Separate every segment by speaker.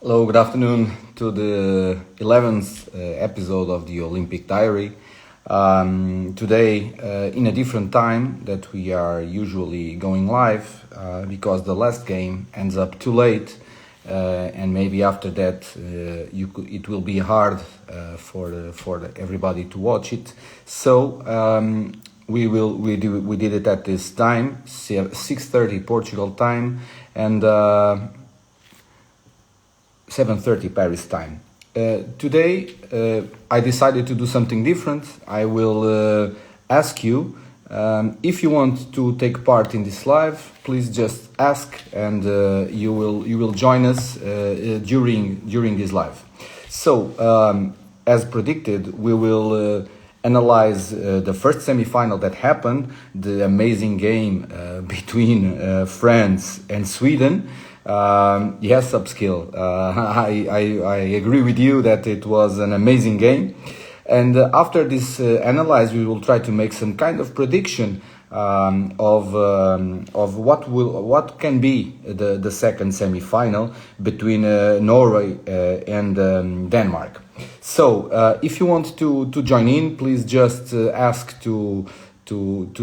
Speaker 1: Hello, good afternoon to the 11th episode of the Olympic Diary. Today, in a different time that we are usually going live, because the last game ends up too late, and maybe after that it will be hard for everybody to watch it. So we did it at this time, 6:30 Portugal time, and 7:30 Paris time. Today, I decided to do something different. I will ask you if you want to take part in this live. Please just ask, and you will join us during this live. So, as predicted, we will analyze the first semi-final that happened, the amazing game between France and Sweden. Yes, Upskill. I agree with you that it was an amazing game. And after this analyze, we will try to make some kind of prediction of what can be the second semi-final between Norway and Denmark. So if you want to join in, please just ask to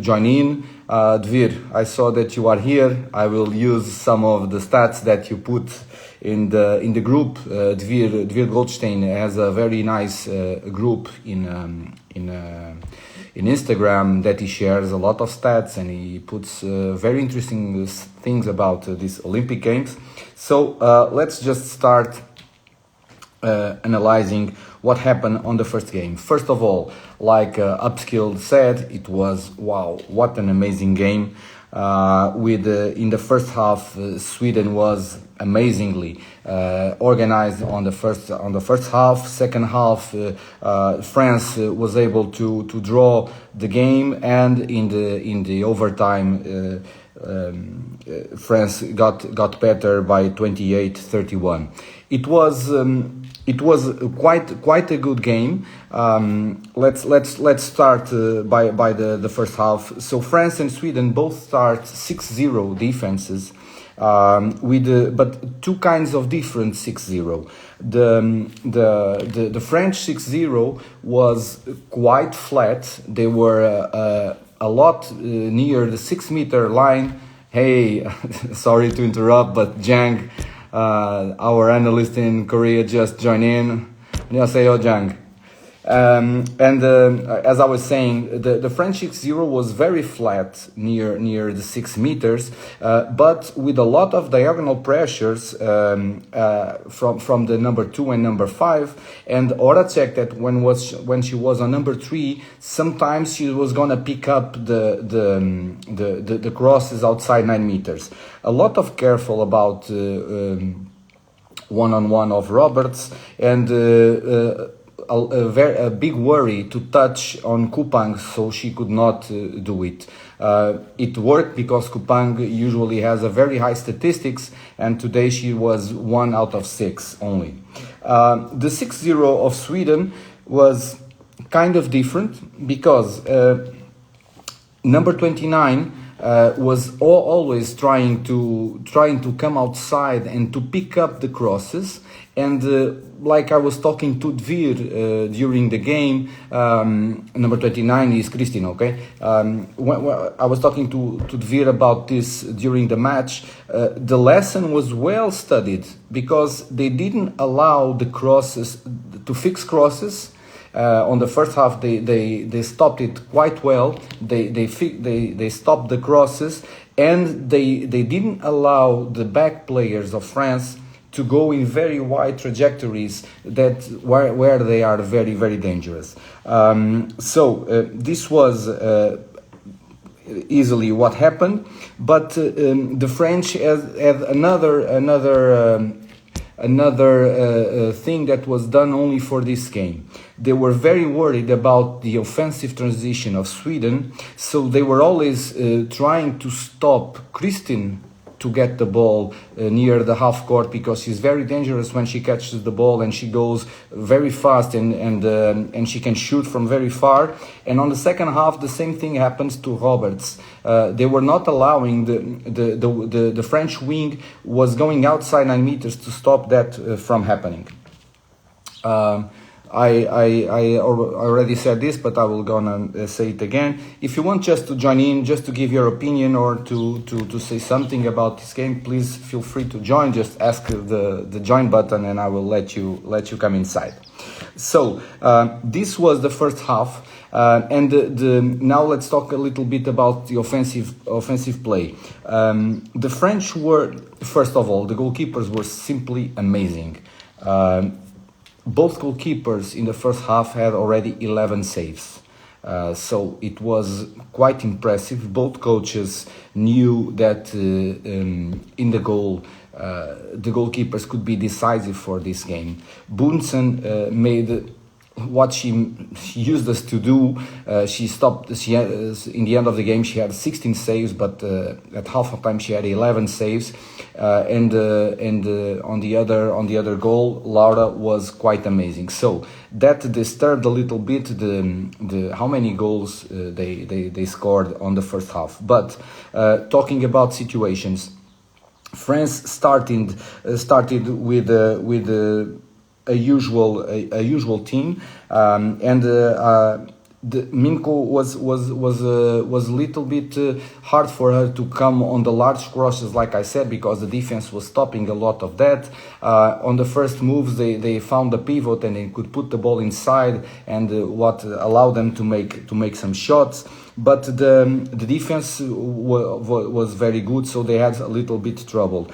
Speaker 1: join in. Dvir, I saw that you are here. I will use some of the stats that you put in the group. Dvir Goldstein has a very nice group in Instagram that he shares a lot of stats, and he puts very interesting things about these Olympic Games. So let's just start analyzing what happened on the first game. First of all, like Upskill said, it was wow, what an amazing game. In the first half, Sweden was amazingly organized on the first half. Second half, France was able to draw the game, and in the overtime, France got better by 28-31. It was quite a good game. Let's start by the first half. So France and Sweden both start 6-0 defenses, but two kinds of different 6-0. The French 6-0 was quite flat. They were a lot near the 6-meter line. Hey, sorry to interrupt, but Jang, our analyst in Korea, just joined in. 안녕하세요, Jang. As I was saying, the French 6-0 was very flat near the 6 meters, but with a lot of diagonal pressures from the number 2 and number 5. And Horacek, that when she was on number 3, sometimes she was gonna pick up the crosses outside 9 meters. A lot of careful about one-on-one of Roberts, and a big worry to touch on Kupang, so she could not do it. It worked because Kupang usually has a very high statistics, and today she was 1 out of 6 only. The 6-0 of Sweden was kind of different because number 29 was always trying to come outside and to pick up the crosses. And like I was talking to Dvir during the game, number 29 is Christine, okay? When I was talking to Dvir about this during the match, the lesson was well studied because they didn't allow the crosses to fix crosses. On the first half, they stopped it quite well. They stopped the crosses, and they didn't allow the back players of France to go in very wide trajectories where they are very, very dangerous. So this was easily what happened, but the French had another thing that was done only for this game. They were very worried about the offensive transition of Sweden, so they were always trying to stop Christine to get the ball near the half court, because she's very dangerous when she catches the ball, and she goes very fast, and she can shoot from very far. And on the second half, the same thing happens to Roberts. They were not allowing the French wing was going outside 9 meters to stop that from happening. I already said this, but I will gonna say it again. If you want just to join in, just to give your opinion or to say something about this game, please feel free to join. Just ask the join button, and I will let you come inside. So this was the first half, and now let's talk a little bit about the offensive play. The French were, first of all, the goalkeepers were simply amazing. Both goalkeepers in the first half had already 11 saves. So it was quite impressive. Both coaches knew that in the goal, the goalkeepers could be decisive for this game. Bunsen made what she used us to do. She stopped. In the end of the game, she had 16 saves, but at half of time she had 11 saves. And on the other goal, Laura was quite amazing. So that disturbed a little bit the how many goals they scored on the first half. But talking about situations, France started with a usual team, and the Minko was a little bit hard for her to come on the large crosses, like I said, because the defense was stopping a lot of that. On the first moves, they found the pivot and they could put the ball inside, and what allowed them to make some shots. But the defense was very good, so they had a little bit trouble.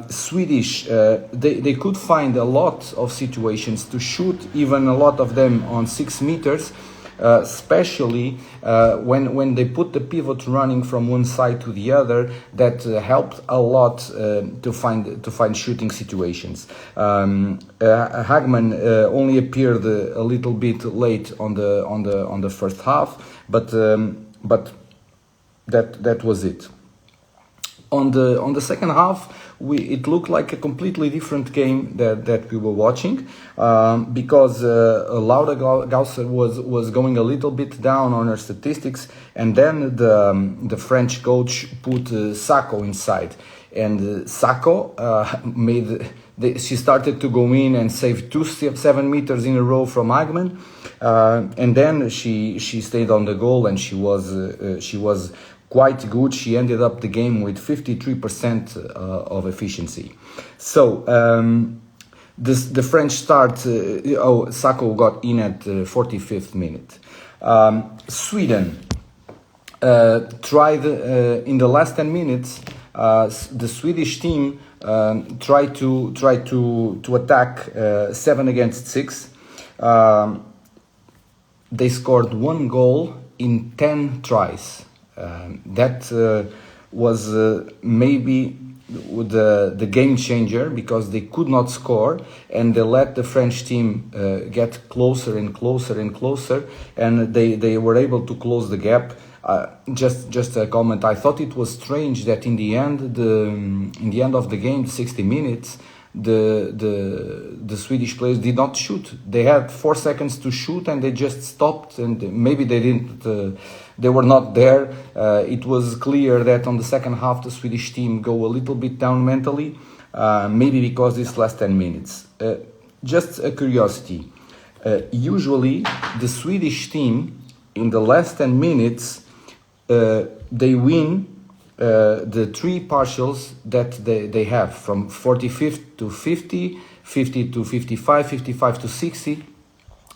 Speaker 1: Swedish, they could find a lot of situations to shoot, even a lot of them on 6 meters. Especially when they put the pivot running from one side to the other, that helped a lot to find shooting situations. Hagman only appeared a little bit late on the first half, but that was it. On the second half, it looked like a completely different game that we were watching, because Laura Gausser was going a little bit down on her statistics, and then the French coach put Sacco inside, and Sacco she started to go in and save 7 meters in a row from Agman, and then she stayed on the goal, and she was quite good. She ended up the game with 53% of efficiency. So the French start. Sacco got in at 45th minute. Sweden tried in the last 10 minutes. The Swedish team tried to attack 7 against 6. They scored 1 goal in 10 tries. That was maybe the game changer, because they could not score, and they let the French team get closer and closer and closer, and they were able to close the gap. Just a comment. I thought it was strange that in the end of the game, 60 minutes, the Swedish players did not shoot. They had 4 seconds to shoot, and they just stopped, and maybe they didn't. They were not there. It was clear that on the second half the Swedish team go a little bit down mentally, maybe because this last 10 minutes. Just a curiosity. Usually the Swedish team in the last 10 minutes they win the 3 partials that they have, from 45th to 50, 50 to 55, 55 to 60.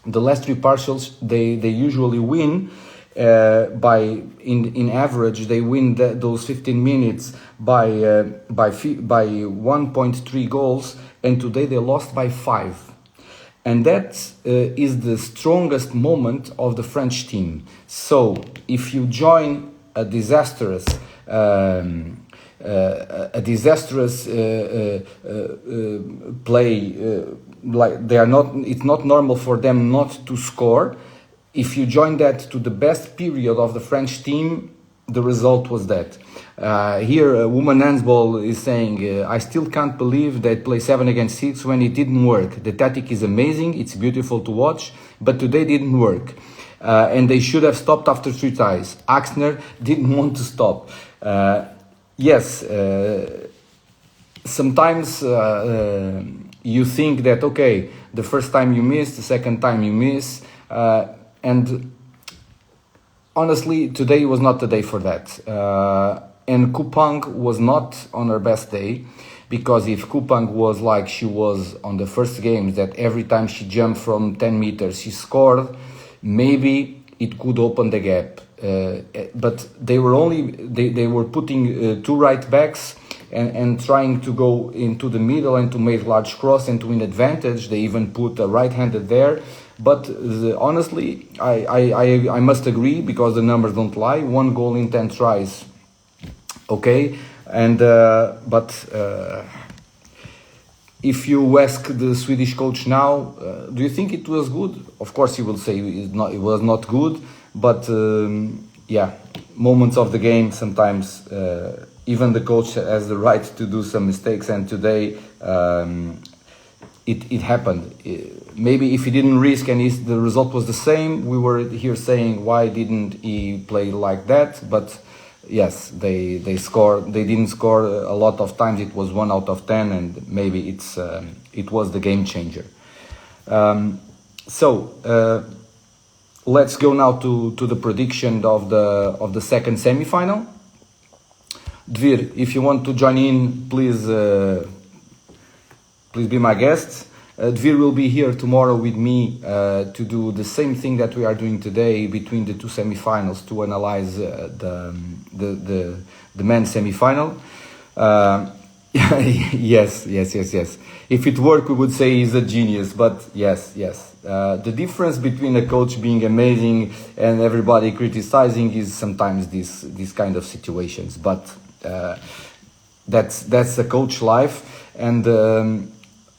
Speaker 1: The last 3 partials they usually win. In average, they win those 15 minutes by 1.3 goals, and today they lost by 5. And that is the strongest moment of the French team. So if you join a disastrous play, like they are not, it's not normal for them not to score. If you join that to the best period of the French team, the result was that. Here, woman handball is saying, I still can't believe they play 7 against 6 when it didn't work. The tactic is amazing, it's beautiful to watch, but today didn't work. And they should have stopped after 3 ties. Axner didn't want to stop. Yes, sometimes you think that, okay, the first time you miss, the second time you miss, and honestly, today was not the day for that. And Kupang was not on her best day, because if Kupang was like she was on the first games, that every time she jumped from 10 meters she scored, maybe it could open the gap. But they were putting 2 right backs and trying to go into the middle and to make large cross and to win advantage. They even put a right-handed there. But honestly, I must agree, because the numbers don't lie. 1 goal in 10 tries. Okay, and if you ask the Swedish coach now, do you think it was good? Of course, he will say it was not good. But yeah, moments of the game, sometimes even the coach has the right to do some mistakes. And today it happened. Maybe if he didn't risk and the result was the same, we were here saying, why didn't he play like that? But yes, they scored. They didn't score a lot of times. It was 1 out of 10, and maybe it was the game changer. Let's go now to the prediction of the second semi-final. Dvir, if you want to join in, please be my guest. Dvir will be here tomorrow with me to do the same thing that we are doing today between the 2 semi-finals, to analyze the men's semi-final. Yes. If it worked, we would say he's a genius. But yes. The difference between a coach being amazing and everybody criticizing is sometimes these kind of situations. But that's a coach life, and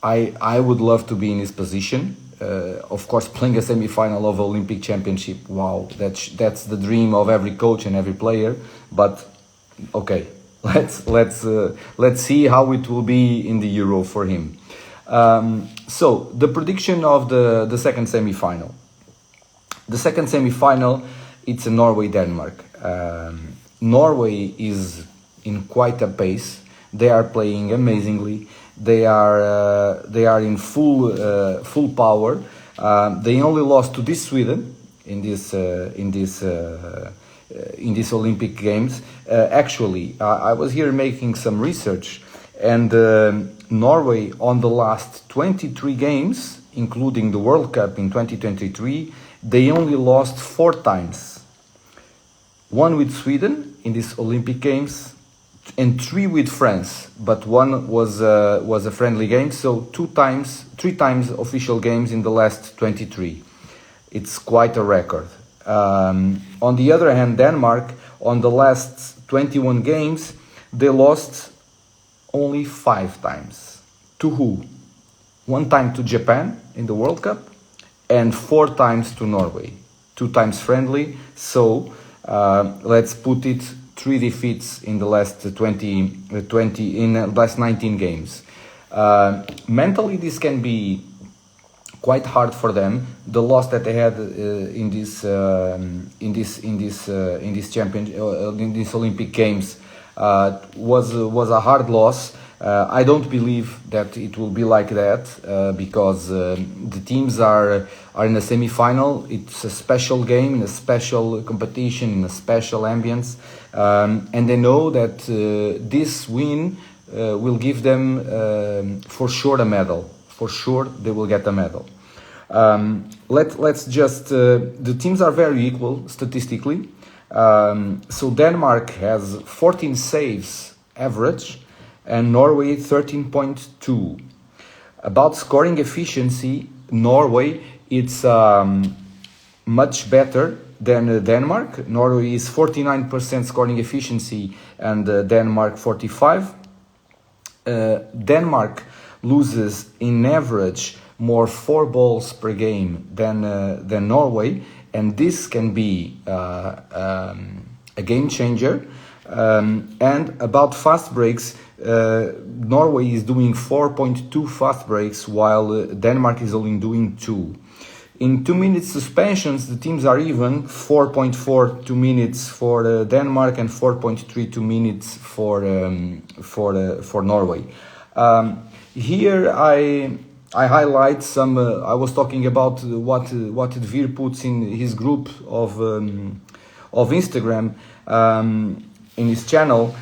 Speaker 1: I would love to be in his position. Of course, playing a semi-final of Olympic Championship, wow, that's the dream of every coach and every player. But okay, let's see how it will be in the Euro for him. So the prediction of the second semi-final. The second semi-final, it's a Norway-Denmark. Norway is in quite a pace. They are playing amazingly. They are in full power. They only lost to this Sweden in this Olympic Games. Actually, I was here making some research, and Norway on the last 23 games, including the World Cup in 2023, they only lost 4 times. 1 with Sweden in these Olympic Games, and 3 with France, but 1 was a friendly game. So 3 times official games in the last 23. It's quite a record. On the other hand, Denmark, on the last 21 games, they lost only 5 times. To who? 1 time to Japan in the World Cup, and 4 times to Norway. 2 times friendly. So let's put it 3 defeats in the last 19 games. Mentally, this can be quite hard for them. The loss that they had in these Olympic Games was a hard loss. I don't believe that it will be like that because the teams are in a semi-final. It's a special game, in a special competition, in a special ambience, and they know that this win will give them for sure a medal. For sure, they will get a medal. Let's just the teams are very equal statistically. So Denmark has 14 saves average, and Norway 13.2. About scoring efficiency, Norway it's much better than Denmark. Norway is 49% scoring efficiency, and Denmark 45%. Denmark loses in average more 4 balls per game than Norway, and this can be a game changer. And about fast breaks, Norway is doing 4.2 fast breaks, while Denmark is only doing 2. In 2 minutes suspensions, the teams are even. 4.4 2 minutes for Denmark and 4.3 2 minutes for Norway. Here I highlight some. I was talking about what Dvir puts in his group of Instagram, in his channel.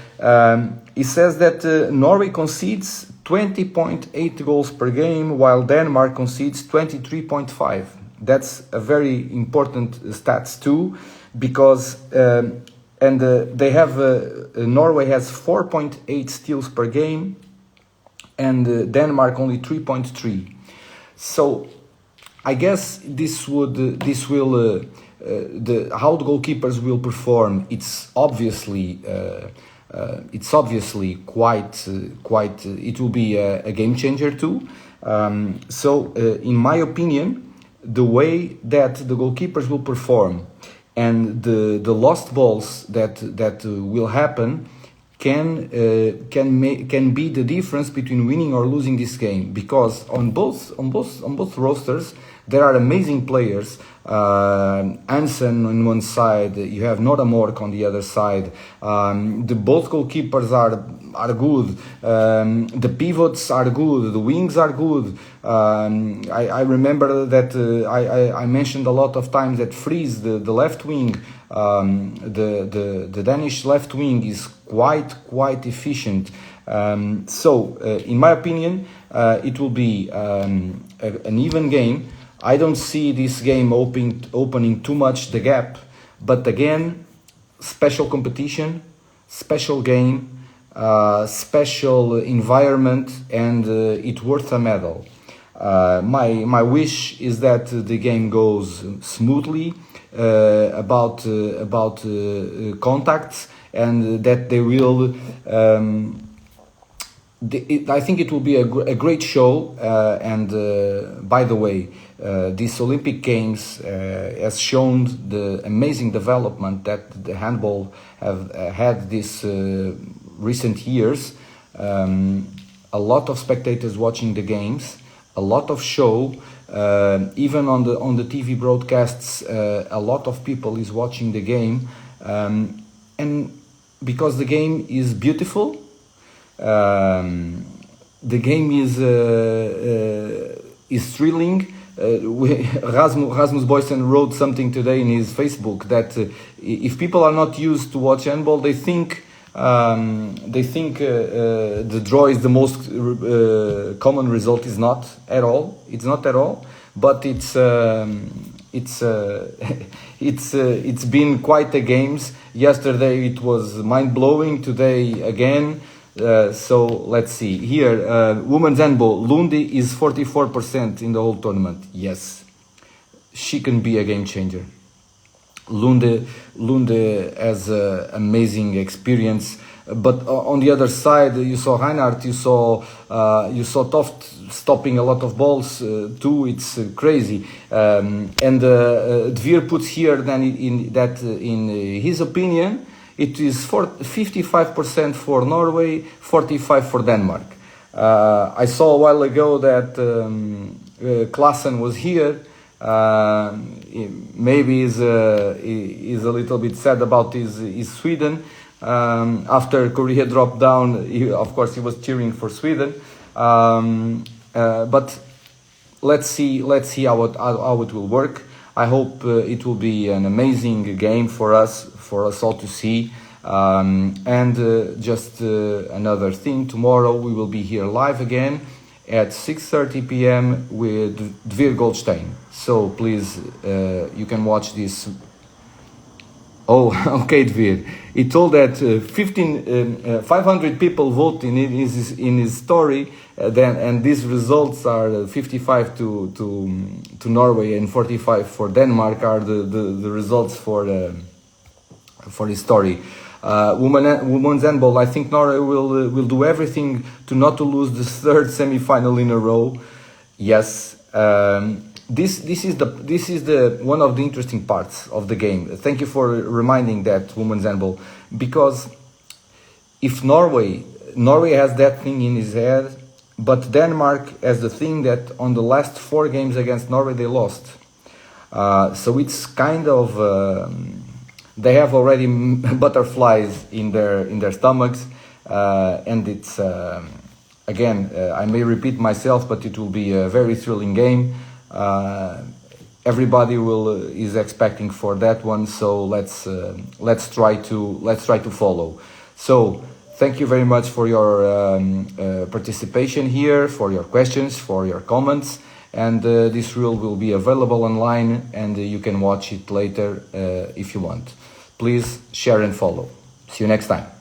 Speaker 1: He says that Norway concedes 20.8 goals per game, while Denmark concedes 23.5. That's a very important stats too, because they have Norway has 4.8 steals per game, and Denmark only 3.3. So I guess how the goalkeepers will perform. It's obviously quite. It will be a game changer too. In my opinion, the way that the goalkeepers will perform and the lost balls that will happen can be the difference between winning or losing this game, because on both rosters there are amazing players. Hansen on one side, you have Noramork on the other side. Both goalkeepers are good. The pivots are good. The wings are good. I remember that I mentioned a lot of times that Fries, the left wing, the Danish left wing is quite efficient. In my opinion, it will be an even game. I don't see this game opening too much the gap, but again, special competition, special game, special environment, and it worth a medal. My wish is that the game goes smoothly, about contacts, and that they will. I think it will be a great show. And by the way, this Olympic Games has shown the amazing development that the handball have had this recent years. A lot of spectators watching the games, a lot of show. Even on the TV broadcasts, a lot of people is watching the game, and because the game is beautiful. The game is thrilling. Rasmus Boysen wrote something today in his Facebook that if people are not used to watch handball, they think the draw is the most common result. Is not at all. It's not at all. But it's been quite a games. Yesterday it was mind blowing. Today again. So let's see here. Women's handball. Lunde is 44% in the whole tournament. Yes, she can be a game changer. Lunde has an amazing experience, but on the other side, you saw Reinhardt, you saw Toft stopping a lot of balls too. It's crazy, and Dvir puts here then in his opinion. It is 55% for Norway, 45% for Denmark. I saw a while ago that Klassen was here. Maybe is a little bit sad about his Sweden. After Korea dropped down, of course he was cheering for Sweden. But let's see how it will work. I hope it will be an amazing game for us all to see. Just another thing, tomorrow we will be here live again at 6:30 p.m. with Dvir Goldstein. So please, you can watch this. Oh, okay, Dvir. He told that 500 people vote in his story, and these results are 55 to Norway and 45 for Denmark are the results for his story. Women's handball. I think Norway will do everything to not to lose the third semi-final in a row. Yes, this is the one of the interesting parts of the game. Thank you for reminding that, women's handball, because if Norway has that thing in his head, but Denmark has the thing that on the last 4 games against Norway they lost. So it's kind of they have already butterflies in their stomachs, and it's again, I may repeat myself, but it will be a very thrilling game. Everybody is expecting for that one, so let's try to follow. So thank you very much for your participation here, for your questions, for your comments, and this reel will be available online, and you can watch it later if you want. Please share and follow. See you next time.